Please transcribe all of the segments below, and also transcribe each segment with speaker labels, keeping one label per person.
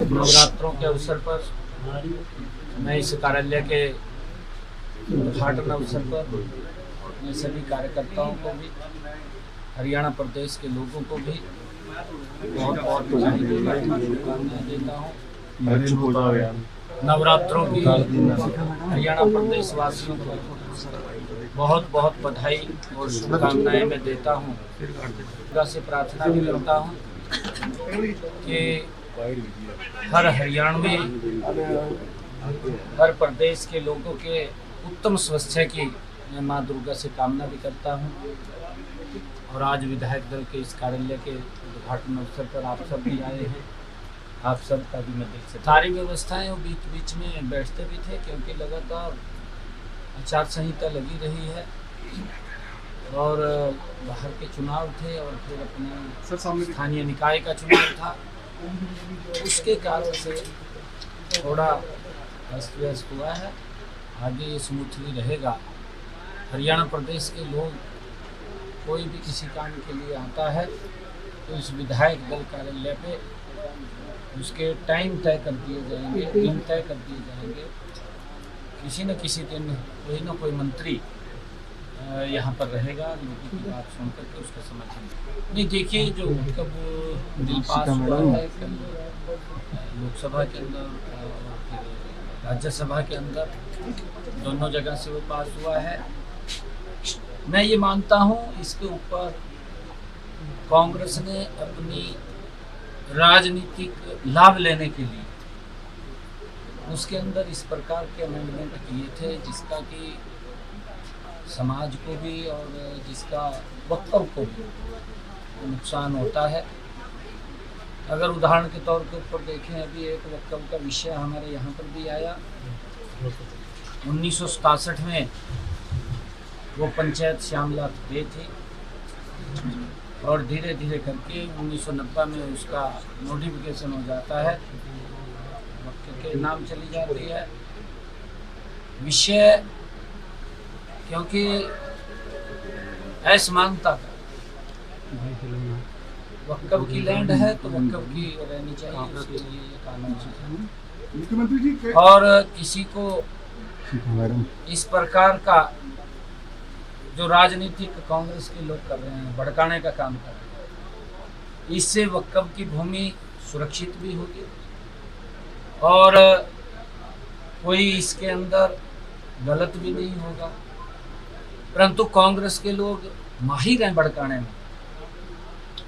Speaker 1: नवरात्रों के अवसर पर मैं इस कार्यालय के उद्घाटन अवसर पर मैं सभी कार्यकर्ताओं को भी, हरियाणा प्रदेश के लोगों को भी बहुत बहुत बधाई देता हूँ। नवरात्रों की हरियाणा प्रदेश वासियों को बहुत बहुत बधाई और शुभकामनाएं मैं देता हूँ। खुदा से प्रार्थना भी करता हूँ कि हर हरियाणवी, हर प्रदेश के लोगों के उत्तम स्वास्थ्य की मैं माँ दुर्गा से कामना भी करता हूँ। और आज विधायक दल के इस कार्यालय के उद्घाटन अवसर पर आप सब भी आए हैं। आप सब का भी मैं दिल से सारी व्यवस्थाएं बीच बीच में बैठते भी थे, क्योंकि लगातार आचार संहिता लगी रही है और बाहर के चुनाव थे और फिर अपने स्थानीय निकाय का चुनाव था। उसके कारण से थोड़ा अस्त व्यस्त हुआ है। आगे ये स्मूथली रहेगा। हरियाणा प्रदेश के लोग कोई भी किसी काम के लिए आता है तो इस विधायक दल कार्यालय पे उसके टाइम तय कर दिए जाएंगे, दिन तय कर दिए जाएंगे। किसी न किसी दिन कोई न कोई मंत्री यहाँ पर रहेगा, लोगों की बात सुन करके उसका समर्थन। नहीं, देखिए जो कब बिल पास हुआ है कल लोकसभा के अंदर और फिर राज्यसभा के अंदर, दोनों जगह से वो पास हुआ है। मैं ये मानता हूँ इसके ऊपर कांग्रेस ने अपनी राजनीतिक लाभ लेने के लिए उसके अंदर इस प्रकार के अमेंडमेंट किए थे जिसका कि समाज को भी और जिसका वक्तव्य को भी नुकसान होता है। अगर उदाहरण के तौर के ऊपर देखें, अभी एक वक्तव्य का विषय हमारे यहाँ पर भी आया। 1967 में वो पंचायत श्यामला गई थी और धीरे धीरे करके 1990 में उसका नोटिफिकेशन हो जाता है, वक्त के नाम चली जाती है। विषय क्योंकि असमानता का वक्फ की लैंड है तो वक्फ की रहनी चाहिए, उसके लिए ये कानून है।
Speaker 2: मुख्यमंत्री जी
Speaker 1: और किसी को इस प्रकार का जो राजनीतिक कांग्रेस के लोग कर रहे हैं, भड़काने का काम कर रहे हैं, इससे वक्फ की भूमि सुरक्षित भी होगी और कोई इसके अंदर गलत भी नहीं होगा। परंतु कांग्रेस के लोग माहिर हैं भड़काने में।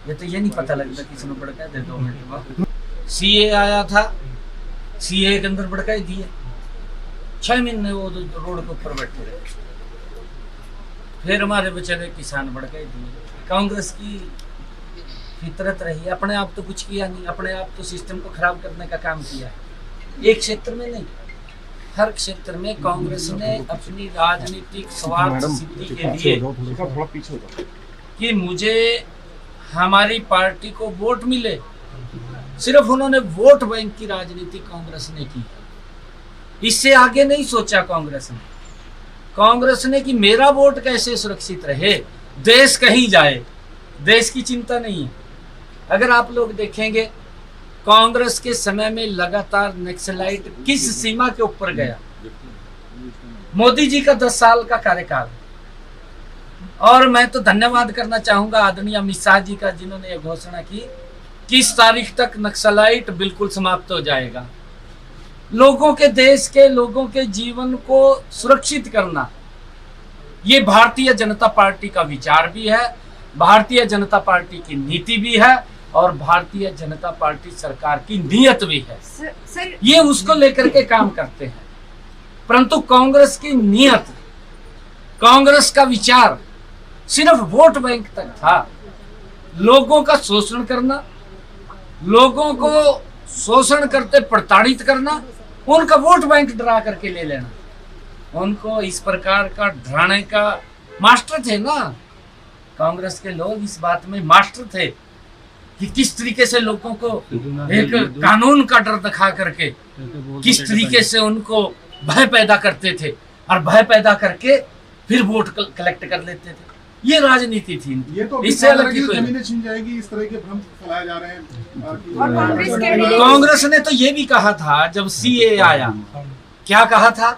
Speaker 1: ये तो ये नहीं पता लगता किसी ने भड़का दे 2 मिनट बाद। सीए आया था, सीए के अंदर भड़काई दिए, 6 महीने वो रोड के ऊपर बैठे रहे। फिर हमारे बेचारे किसान भड़काई दिए। कांग्रेस की फितरत रही, अपने आप तो कुछ किया नहीं, अपने आप तो सिस्टम को खराब करने का काम किया है। एक क्षेत्र में नहीं, हर क्षेत्र में कांग्रेस ने अपनी राजनीतिक स्वार्थ सिद्धि के लिए कि मुझे हमारी पार्टी को वोट मिले, सिर्फ उन्होंने वोट बैंक की राजनीति कांग्रेस ने की। इससे आगे नहीं सोचा कांग्रेस ने कि मेरा वोट कैसे सुरक्षित रहे, देश कहीं जाए, देश की चिंता नहीं है। अगर आप लोग देखेंगे कांग्रेस के समय में लगातार नक्सलाइट किस सीमा के ऊपर गया। मोदी जी का 10 साल का कार्यकाल, और मैं तो धन्यवाद करना चाहूंगा आदरणीय अमित शाह जी का, जिन्होंने यह घोषणा की किस तारीख तक नक्सलाइट बिल्कुल समाप्त हो जाएगा। लोगों के, देश के लोगों के जीवन को सुरक्षित करना, ये भारतीय जनता पार्टी का विचार भी है, भारतीय जनता पार्टी की नीति भी है और भारतीय जनता पार्टी सरकार की नीयत भी है। सर, ये उसको लेकर के काम करते हैं। परंतु कांग्रेस की नीयत, कांग्रेस का विचार सिर्फ वोट बैंक तक था। लोगों का शोषण करना, लोगों को शोषण करते प्रताड़ित करना, उनका वोट बैंक डरा करके ले लेना। उनको इस प्रकार का डराने का मास्टर थे ना कांग्रेस के लोग, इस बात में मास्टर थे कि किस तरीके से लोगों को एक कानून का डर दिखा करके किस तरीके से उनको भय पैदा करते थे और भय पैदा करके फिर वोट कलेक्ट कर लेते थे। ये राजनीति थी।
Speaker 2: ये तो
Speaker 1: इससे अलग की
Speaker 2: जमीनें छीन जाएगी, इस तरह के भ्रम फैलाए जा रहे हैं।
Speaker 3: और
Speaker 1: कांग्रेस ने तो ये भी कहा था जब सीए आया, क्या कहा था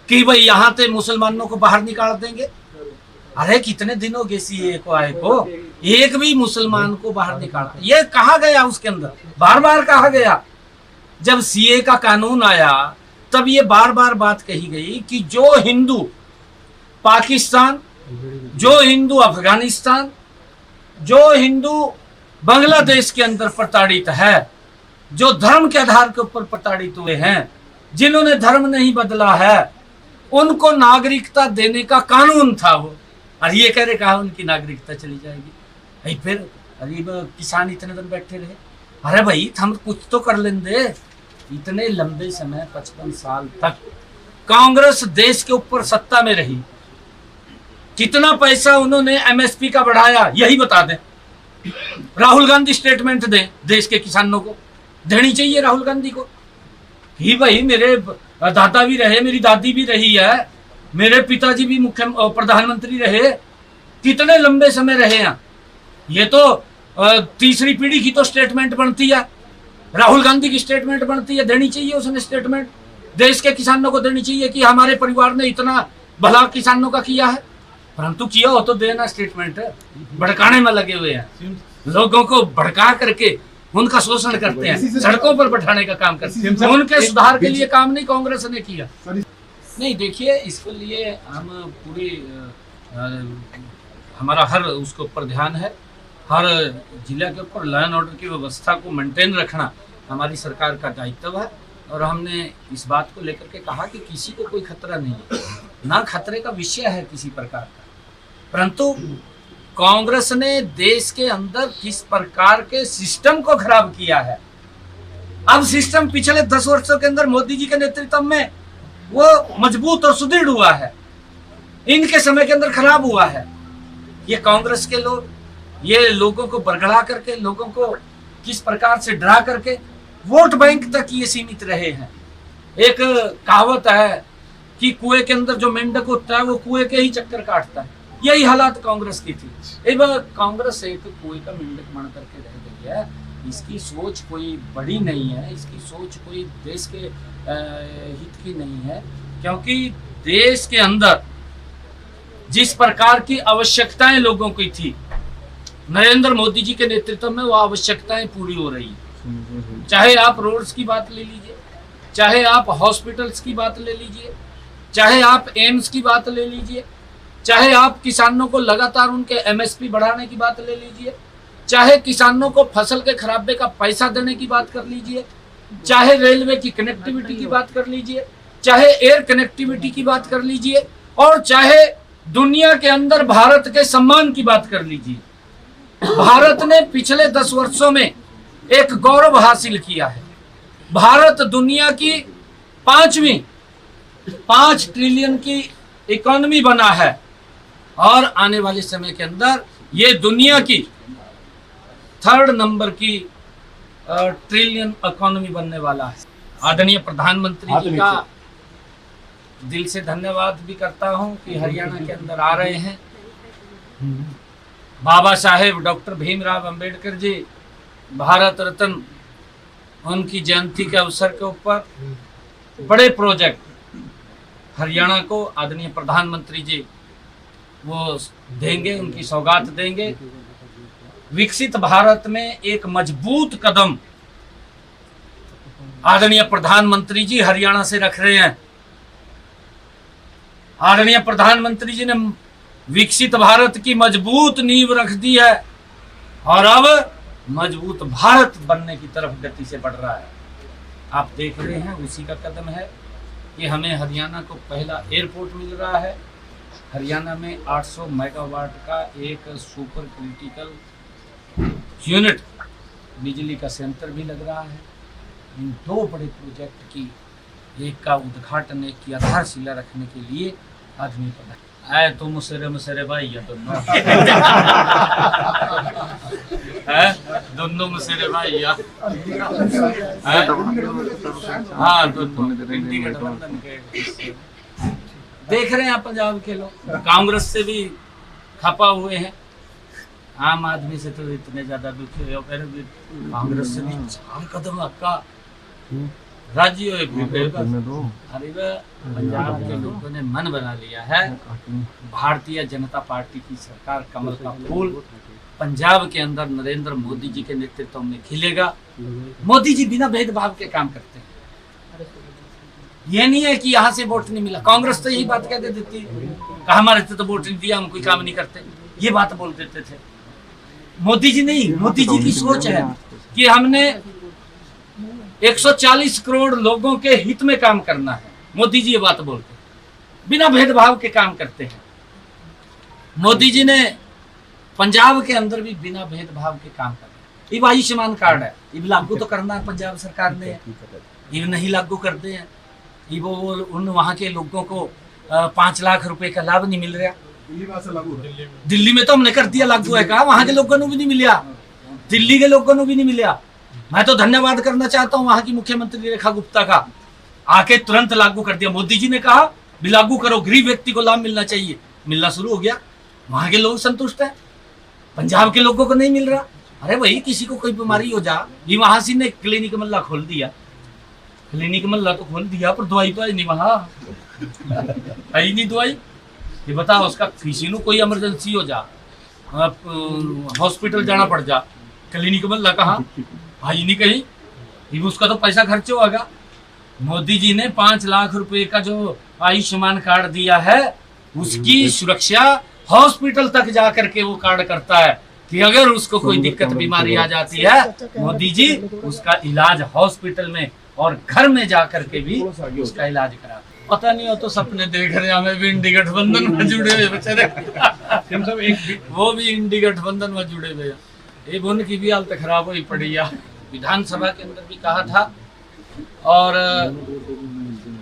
Speaker 1: कि भाई यहाँ से मुसलमानों को बाहर निकाल देंगे। अरे कितने दिन हो गए सीए को आए को, एक भी मुसलमान को बाहर निकाल, ये कहा गया उसके अंदर, बार बार कहा गया। जब सीए का कानून आया तब ये बार बार बात कही गई कि जो हिंदू पाकिस्तान, जो हिंदू अफगानिस्तान, जो हिंदू बांग्लादेश के अंदर प्रताड़ित है, जो धर्म के आधार के ऊपर प्रताड़ित हुए हैं, जिन्होंने धर्म नहीं बदला है, उनको नागरिकता देने का कानून था वो। और ये कह रहे कहा उनकी नागरिकता चली जाएगी। फिर गरीब किसान इतने दिन बैठे रहे। अरे भाई हम कुछ तो कर लेंगे। इतने लंबे समय 55 साल तक कांग्रेस देश के ऊपर सत्ता में रही, कितना पैसा उन्होंने एमएसपी का बढ़ाया यही बता दें। राहुल गांधी स्टेटमेंट दें देश के किसानों को, देनी चाहिए राहुल गांधी को कि भाई मेरे दादा भी रहे, मेरी दादी भी रही है, मेरे पिताजी भी मुख्य प्रधानमंत्री रहे, कितने लंबे समय रहे हैं। ये तो तीसरी पीढ़ी की तो स्टेटमेंट बनती है, राहुल गांधी की स्टेटमेंट बनती है, देनी चाहिए उसने स्टेटमेंट, देश के किसानों को देनी चाहिए कि हमारे परिवार ने इतना भला किसानों का किया है। परंतु किया हो तो देना स्टेटमेंट। भड़काने में लगे हुए हैं, लोगों को भड़का करके उनका शोषण करते हैं, सड़कों पर बैठाने का काम करते हैं। उनके सुधार के लिए काम नहीं कांग्रेस ने किया। नहीं देखिए, इसके लिए हम पूरी हमारा हर उसके ऊपर ध्यान है, हर जिला के ऊपर लॉ एंड ऑर्डर की व्यवस्था को मेंटेन रखना हमारी सरकार का दायित्व है। और हमने इस बात को लेकर के कहा कि किसी को कोई खतरा नहीं है, ना खतरे का विषय है किसी प्रकार का। परंतु कांग्रेस ने देश के अंदर किस प्रकार के सिस्टम को खराब किया है। अब सिस्टम पिछले 10 वर्षों के अंदर मोदी जी के नेतृत्व में वो मजबूत और सुदृढ़ हुआ है, इनके समय के अंदर खराब हुआ है। ये कांग्रेस के लोग ये लोगों को बरगड़ा करके, लोगों को किस प्रकार से डरा करके वोट बैंक तक ये सीमित रहे हैं। एक कहावत है कि कुएं के अंदर जो मेंढक होता है वो कुएं के ही चक्कर काटता है। यही हालात कांग्रेस की थी। कांग्रेस एक कुएं का मेंढक बन करके रह गई है। इसकी सोच कोई बड़ी नहीं है, इसकी सोच कोई देश के हित की नहीं है, क्योंकि देश के अंदर जिस प्रकार की आवश्यकताएं लोगों की थी, नरेंद्र मोदी जी के नेतृत्व में वो आवश्यकताएं पूरी हो रही है। चाहे आप रोड्स की बात ले लीजिए, चाहे आप हॉस्पिटल्स की बात ले लीजिए, चाहे आप एम्स की बात ले लीजिए, चाहे आप किसानों को लगातार उनके एमएसपी बढ़ाने की बात ले लीजिए, चाहे किसानों को फसल के खराबे का पैसा देने की बात कर लीजिए, चाहे रेलवे की कनेक्टिविटी की बात कर लीजिए, चाहे एयर कनेक्टिविटी की बात कर लीजिए, और चाहे दुनिया के अंदर भारत के सम्मान की बात कर लीजिए। भारत ने पिछले 10 वर्षों में एक गौरव हासिल किया है। भारत दुनिया की 5 ट्रिलियन की इकोनॉमी बना है और आने वाले समय के अंदर ये दुनिया की 3rd नंबर की ट्रिलियन इकोनॉमी बनने वाला है। आदरणीय प्रधानमंत्री जी का दिल से धन्यवाद भी करता हूं कि हरियाणा के अंदर आ रहे हैं। बाबा साहेब डॉक्टर भीमराव अंबेडकर जी भारत रत्न, उनकी जयंती के अवसर के ऊपर बड़े प्रोजेक्ट हरियाणा को आदरणीय प्रधानमंत्री जी वो देंगे, उनकी सौगात देंगे। विकसित भारत में एक मजबूत कदम आदरणीय प्रधानमंत्री जी हरियाणा से रख रहे हैं। आदरणीय प्रधानमंत्री जी ने विकसित भारत की मजबूत नींव रख दी है और अब मजबूत भारत बनने की तरफ गति से बढ़ रहा है। आप देख रहे हैं उसी का कदम है कि हमें हरियाणा को पहला एयरपोर्ट मिल रहा है। हरियाणा में 800 मेगावाट का एक सुपर क्रिटिकल यूनिट बिजली का संयंत्र भी लग रहा है। इन 2 बड़े प्रोजेक्ट की एक का उद्घाटन, एक की आधारशिला रखने के लिए आदमी पड़ा है। तो मुसरे भाई है दोनों दोनों मुसरे भाई है। हाँ दोनों देख रहे हैं आप पंजाब के लोग कांग्रेस से भी खपा हुए हैं। आम आदमी से तो इतने ज्यादा दुखी हुए, फिर भी कांग्रेस से भी 4 कदम आपका राज्य अरे पंजाब के लोगों ने मन बना लिया है, भारतीय जनता पार्टी की सरकार कमल का फूल पंजाब के अंदर नरेंद्र मोदी जी के नेतृत्व में खिलेगा। मोदी जी बिना भेदभाव के काम करते हैं। ये नहीं है कि यहाँ से वोट नहीं मिला, कांग्रेस तो यही बात कह देती कहा हमारे तो वोट नहीं दिया, हम कोई काम नहीं करते, ये बात बोल देते थे। मोदी जी नहीं, मोदी जी की सोच है कि हमने 140 करोड़ लोगों के हित में काम करना है। मोदी जी ये बात बोलते हैं, बिना भेदभाव के काम करते हैं। मोदी जी ने पंजाब के अंदर भी बिना भेदभाव के काम कर, ये आयुष्मान कार्ड है, ये लागू तो करना है पंजाब सरकार ने, ये नहीं लागू करते हैं। ये वो उन वहाँ के लोगों को 5 लाख रुपए का लाभ नहीं मिल रहा। दिल्ली में तो हमने कर दिया लागू है, कहा वहाँ के लोगों को भी नहीं मिला, दिल्ली के लोगों को भी नहीं मिला। मैं तो धन्यवाद करना चाहता हूँ वहाँ की मुख्यमंत्री रेखा गुप्ता का, आके तुरंत लागू कर दिया। मोदी जी ने कहा भी लागू करो, गरीब व्यक्ति को लाभ मिलना चाहिए, मिलना शुरू हो गया। वहाँ के लोग संतुष्ट है, पंजाब के लोगों को नहीं मिल रहा। अरे भाई किसी को कोई बीमारी हो जा, ये वहां से ने क्लिनिक मल्ला खोल दिया, क्लिनिक मल्ला तो खोल दिया, पर दवाई तो है नहीं वहां, है ही नहीं दवाई। ये बताओ उसका किसी को कोई इमरजेंसी हो जा, हॉस्पिटल जाना पड़ जा, क्लिनिक मल्ला कहाँ, भाई नहीं कहीं, उसका तो पैसा खर्च होगा। मोदी जी ने 5 लाख रुपए का जो आयुष्मान कार्ड दिया है, उसकी सुरक्षा हॉस्पिटल तक जा करके वो कार्ड करता है कि अगर उसको कोई दिक्कत बीमारी आ जाती है, मोदी जी उसका इलाज हॉस्पिटल में और घर में जा करके भी उसका इलाज करा। पता नहीं हो तो सपने देख रहे हैं, हमें भी इंडी गठबंधन में जुड़े हुए बेचारे, वो भी इंडी गठबंधन में जुड़े हुए, एक उनकी भी हालत खराब हुई पड़ी है। विधानसभा के अंदर भी कहा था, और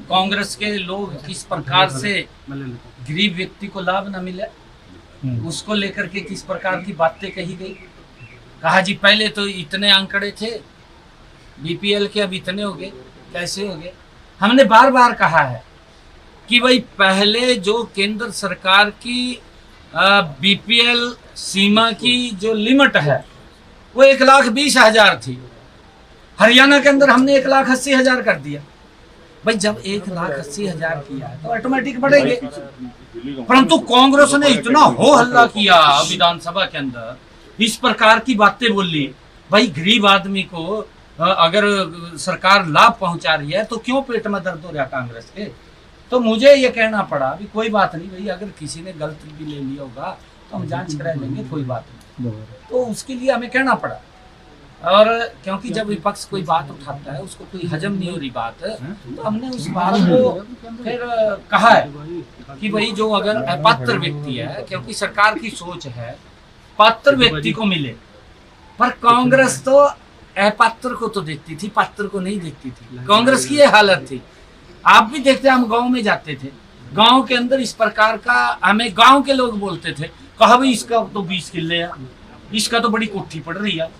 Speaker 1: कांग्रेस के लोग किस प्रकार से गरीब व्यक्ति को लाभ न मिले उसको लेकर के किस प्रकार की बातें कही गई। कहा जी पहले तो इतने आंकड़े थे बीपीएल के, अब इतने हो गए, कैसे हो गए। हमने बार बार कहा है कि भाई पहले जो केंद्र सरकार की बीपीएल सीमा की जो लिमिट है वो 1,20,000 थी, हरियाणा के अंदर हमने 1,80,000 कर दिया। भाई जब 1,80,000 किया तो ऑटोमेटिक बढ़ेंगे, परंतु कांग्रेस ने इतना हो हल्ला किया विधानसभा के अंदर, इस प्रकार की बातें बोली। भाई गरीब आदमी को अगर सरकार लाभ पहुंचा रही है तो क्यों पेट में दर्द हो रहा कांग्रेस के। तो मुझे ये कहना पड़ा भी कोई बात नहीं भाई, अगर किसी ने गलती भी ले लिया होगा तो हम जांच करा लेंगे, कोई बात नहीं। तो उसके लिए हमें कहना पड़ा, और क्योंकि जब विपक्ष कोई बात उठाता है उसको कोई हजम नहीं हो रही बात, तो हमने उस बात को फिर कहा है कि भाई जो अगर अपात्र व्यक्ति है, क्योंकि सरकार की सोच है पात्र व्यक्ति को मिले, पर कांग्रेस तो अपात्र को तो देखती थी, पात्र को नहीं देखती थी। कांग्रेस की ये हालत थी। आप भी देखते, हम गांव में जाते थे, गांव के अंदर इस प्रकार का हमें गांव के लोग बोलते थे, कहा भाई इसका तो 20 किले है, इसका तो बड़ी कोठी पड़ रही है,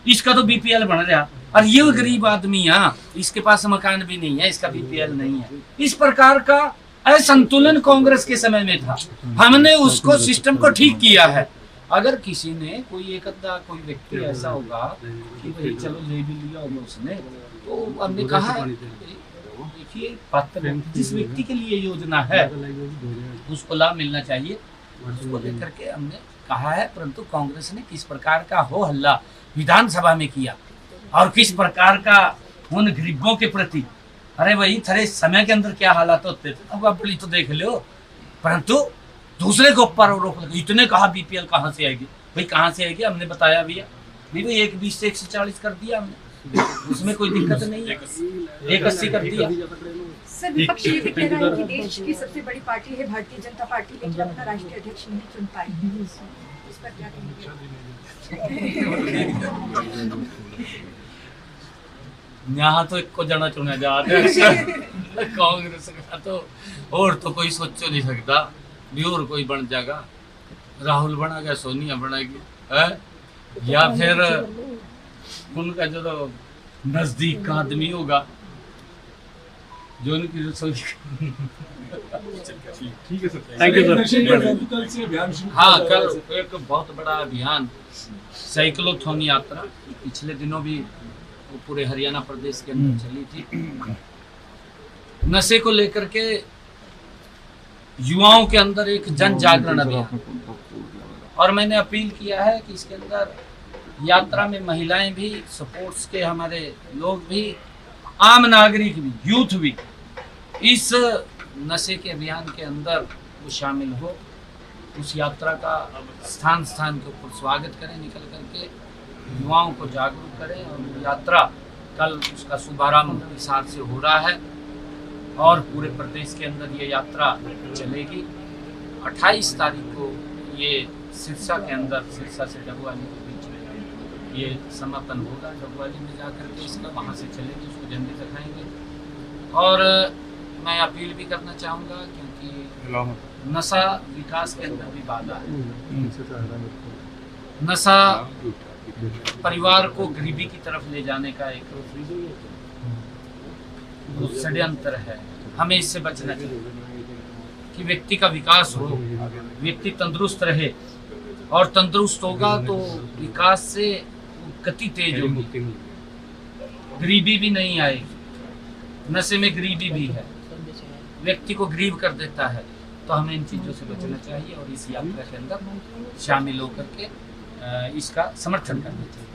Speaker 1: इसका तो बीपीएल बन रहा, और ये गरीब आदमी है, इसके पास मकान भी नहीं है, इसका बीपीएल नहीं है। इस प्रकार का असंतुलन कांग्रेस के समय में था। हमने उसको सिस्टम को ठीक किया है। अगर किसी ने कोई एक अद्धा कोई व्यक्ति ऐसा होगा कि भाई चलो ले भी लिया होगा उसने, तो हमने कहा है देखिए पात्र जिस व्यक्ति के लिए योजना है उसको लाभ मिलना चाहिए, उसको लेकर के हमने कहा है। परंतु कांग्रेस ने किस प्रकार का हो हल्ला विधानसभा में किया और किस प्रकार का उन गरीबों के प्रति, अरे भाई थोड़े समय के अंदर क्या हालात होते थे, अब आप तो देख लो। परंतु दूसरे को ऊपर रोक लगा, इतने कहा बीपीएल कहाँ से आएगी, भाई कहाँ से आएगी, हमने बताया भी है भाई 1,20 से 140 कर दिया हमने, उसमें कोई दिक्कत नहीं है, 1,80 कर दिया।
Speaker 3: सर विपक्ष ये भी कह रहा है कि देश की सबसे बड़ी पार्टी है भारतीय जनता पार्टी, लेकिन अपना राष्ट्रीय अध्यक्ष नहीं चुन पाई, इस पर क्या कहेंगे?
Speaker 1: यहाँ तो एक को जना चुना जा रहा है कांग्रेस का, तो और तो कोई सोचो नहीं सकता भी और कोई बन जाएगा, राहुल बना गया, सोनिया बनेगी है, या फिर उनका जो नजदीक का आदमी होगा जो उनकी रसोई
Speaker 2: ठीक है सर।
Speaker 4: Thank you sir.
Speaker 2: कल से अभियान शुरू
Speaker 1: हाँ, कल एक बहुत बड़ा अभियान साइक्लोथॉन यात्रा पिछले दिनों भी वो पूरे हरियाणा प्रदेश के अंदर चली थी। नशे को लेकर के युवाओं के अंदर एक जन जागरण अभियान, और मैंने अपील किया है कि इसके अंदर यात्रा में महिलाएं भी, स्पोर्ट्स के हमारे लोग भी, आम नागरिक भी, यूथ भी इस नशे के अभियान के अंदर वो शामिल हो, उस यात्रा का स्थान स्थान के ऊपर स्वागत करें, निकल करके युवाओं को जागरूक करें। और यात्रा कल उसका शुभारंभ हिसार से हो रहा है और पूरे प्रदेश के अंदर ये यात्रा चलेगी। 28 तारीख को ये सिरसा के अंदर, सिरसा से डबवाली के बीच में ये समापन होगा। डबवाली में जाकर के इसका वहाँ से चलेगी, उसको झंडे दिखाएंगे। और मैं अपील भी करना चाहूँगा क्योंकि नशा विकास के अंदर भी बाधा है। नशा परिवार को गरीबी की तरफ ले जाने का एक षड्यंत्र है। हमें इससे बचना चाहिए कि व्यक्ति का विकास हो, व्यक्ति तंदुरुस्त रहे, और तंदुरुस्त होगा तो विकास से गति तेज होगी, गरीबी भी नहीं आएगी। नशे में गरीबी भी है, व्यक्ति को गरीब कर देता है। तो हमें इन चीज़ों से बचना चाहिए और इस यात्रा के अंदर शामिल होकर के इसका समर्थन करना चाहिए।